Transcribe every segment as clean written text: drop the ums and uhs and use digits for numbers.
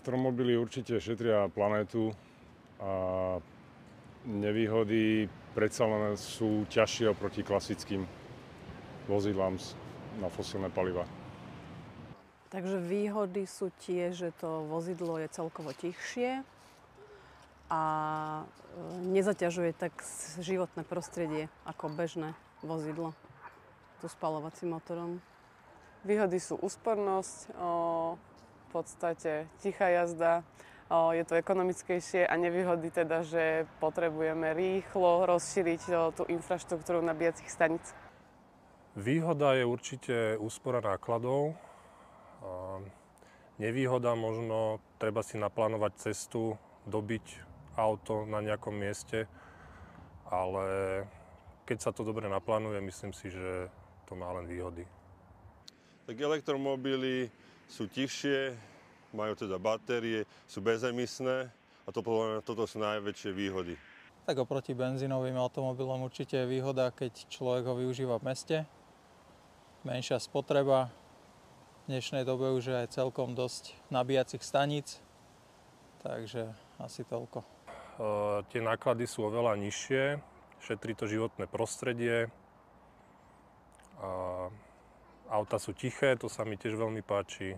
Elektromobily určite šetria planétu a nevýhody predsa len sú ťažšie oproti klasickým vozidlám na fosílne paliva. Takže výhody sú tie, že to vozidlo je celkovo tichšie a nezaťažuje tak životné prostredie ako bežné vozidlo so spaľovacím motorom. Výhody sú úspornosť, v podstate tichá jazda, je to ekonomickejšie a nevýhody teda, že potrebujeme rýchlo rozšíriť tú infraštruktúru nabíjacích staníc. Výhoda je určite úspora nákladov. Nevýhoda možno treba si naplánovať cestu, dobiť auto na nejakom mieste, ale keď sa to dobre naplánuje, myslím si, že to má len výhody. Tak elektromobily sú tichšie, majú teda batérie, sú bezemisné a toto sú najväčšie výhody. Tak oproti benzínovým automobilom určite je výhoda, keď človek ho využíva v meste. Menšia spotreba. V dnešnej dobe už je aj celkom dosť nabíjacích staníc, takže asi toľko. Tie náklady sú oveľa nižšie, šetrí to životné prostredie. Auta sú tiché, to sa mi tiež veľmi páči.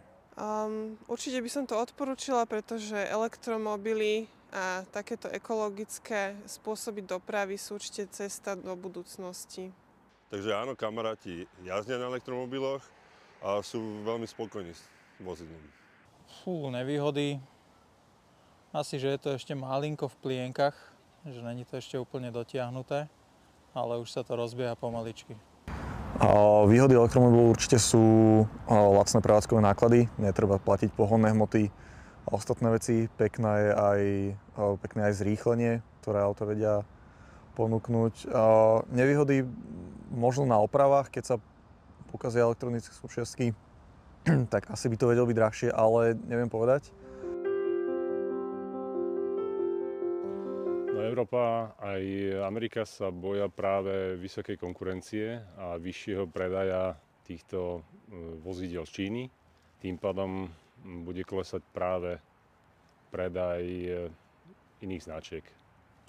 Určite by som to odporúčila, pretože elektromobily a takéto ekologické spôsoby dopravy sú určite cesta do budúcnosti. Takže áno, kamaráti jazdia na elektromobiloch a sú veľmi spokojní s vozidlom. Nevýhody. Asi, že je to ešte malinko v plienkach, že není to ešte úplne dotiahnuté, ale už sa to rozbieha pomaličky. Výhody elektromobilu určite sú lacné prevádzkové náklady, netreba platiť pohonné hmoty a ostatné veci. Pekné je aj zrýchlenie, ktoré auto vedia ponúknuť. Nevýhody možno na opravách, keď sa pokazia elektronické súčiastky, tak asi by to vedelo byť drahšie, ale neviem povedať. Európa aj Amerika sa boja práve vysokej konkurencie a vyššieho predaja týchto vozidiel z Číny. Tým pádom bude klesať práve predaj iných značiek.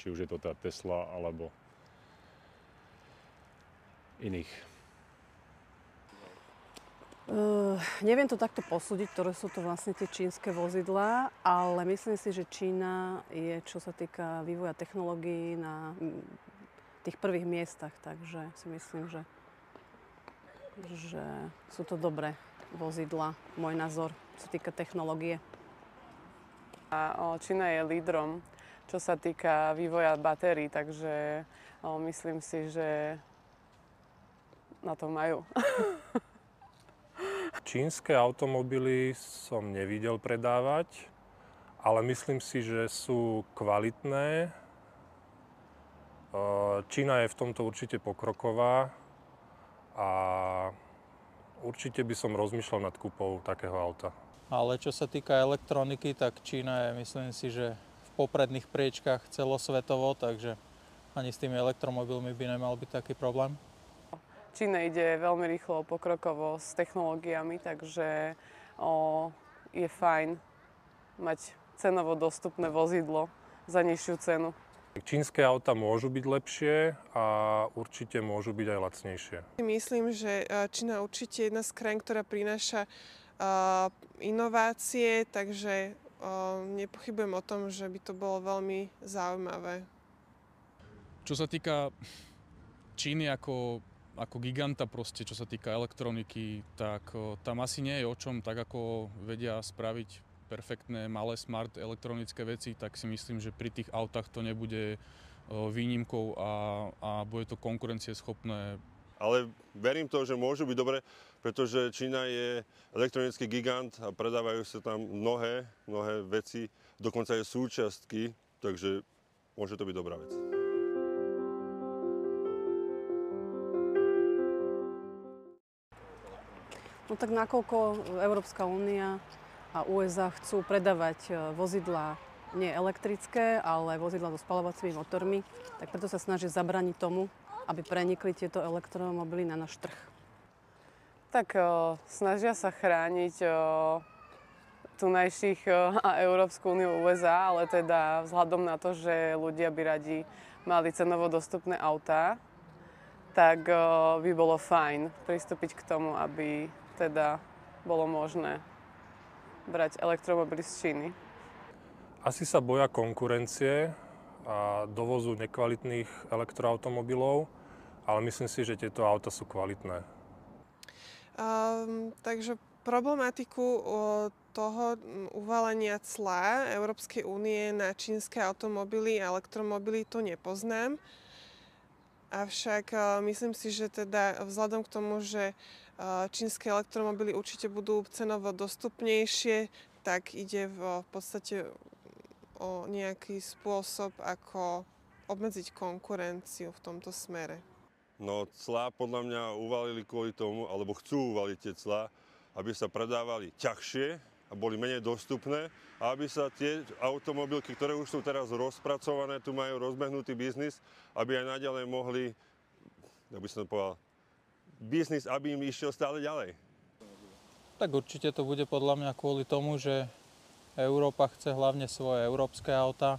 Či už je to tá Tesla alebo iných. Neviem to takto posúdiť, ktoré sú to vlastne tie čínske vozidlá, ale myslím si, že Čína je, čo sa týka vývoja technológií, na tých prvých miestach, takže si myslím, že sú to dobré vozidlá, môj názor, čo sa týka technológie. Čína je lídrom, čo sa týka vývoja batérií, takže myslím si, že na to majú. Čínske automobily som nevidel predávať, ale myslím si, že sú kvalitné. Čína je v tomto určite pokroková a určite by som rozmýšľal nad kúpou takého auta. Ale čo sa týka elektroniky, tak Čína je, myslím si, že v popredných priečkách celosvetovo, takže ani s tými elektromobilmi by nemal byť taký problém. Čína ide veľmi rýchlo, pokrokovo s technológiami, takže je fajn mať cenovo dostupné vozidlo za nižšiu cenu. Čínske auta môžu byť lepšie a určite môžu byť aj lacnejšie. Myslím, že Čína určite je jedna z krajín, ktorá prináša inovácie, takže nepochybujem o tom, že by to bolo veľmi zaujímavé. Čo sa týka Číny ako giganta proste, čo sa týka elektroniky, tak tam asi nie je o čom, tak ako vedia spraviť perfektné, malé, smart elektronické veci, tak si myslím, že pri tých autách to nebude výnimkou a bude to konkurencieschopné. Ale verím to, že môžu byť dobre, pretože Čína je elektronický gigant a predávajú sa tam mnohé veci, dokonca aj súčiastky, takže môže to byť dobrá vec. No tak nakoľko Európska únia a USA chcú predávať vozidlá nie elektrické, ale vozidlá so spaľovacími motormi, tak preto sa snaží zabrániť tomu, aby prenikli tieto elektromobily na náš trh. Tak snažia sa chrániť tunajších a Európsku úniu USA, ale teda vzhľadom na to, že ľudia by radi mali cenovo dostupné autá, tak by bolo fajn pristúpiť k tomu, aby teda bolo možné brať elektromobily z Číny. Asi sa boja konkurencie a dovozu nekvalitných elektroautomobilov, ale myslím si, že tieto auta sú kvalitné. Takže problematiku toho uvalenia cla Európskej únie na čínske automobily a elektromobily tu nepoznám. Avšak myslím si, že teda vzhľadom k tomu, že čínske elektromobily určite budú cenovo dostupnejšie, tak ide v podstate o nejaký spôsob, ako obmedziť konkurenciu v tomto smere. No clá podľa mňa uvalili kvôli tomu, alebo chcú uvaliť tie clá, aby sa predávali ťažšie a boli menej dostupné a aby sa tie automobilky, ktoré už sú teraz rozpracované, tu majú rozbehnutý biznis, aby aj naďalej mohli, jak by som to povedal, biznis, aby im išiel stále ďalej. Tak určite to bude podľa mňa kvôli tomu, že Európa chce hlavne svoje európske autá.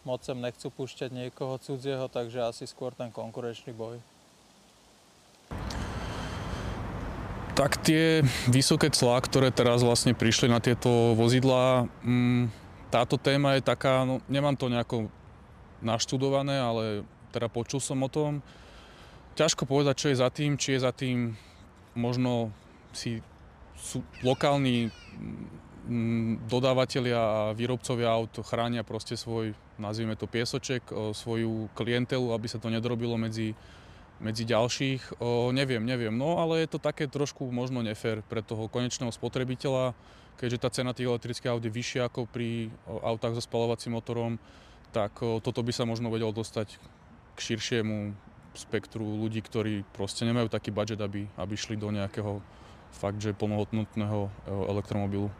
Moc sem nechcú púšťať niekoho cudzieho, takže asi skôr ten konkurenčný boj. Tak tie vysoké clá, ktoré teraz vlastne prišli na tieto vozidlá, táto téma je taká, no nemám to nejako naštudované, ale teda počul som o tom. Ťažko povedať, čo je za tým, či je za tým možno sú lokálni dodávateľia a výrobcovia aut chránia proste svoj, nazvime to piesoček, svoju klientelu, aby sa to nedrobilo medzi ďalších. Neviem, no ale je to také trošku možno nefér pre toho konečného spotrebiteľa, keďže tá cena tých elektrických aut je vyššia ako pri autách so spaľovacím motorom, tak toto by sa možno vedelo dostať k širšiemu spektru ľudí, ktorí proste nemajú taký budget, aby šli do nejakého fakt, že plnohodnotného elektromobilu.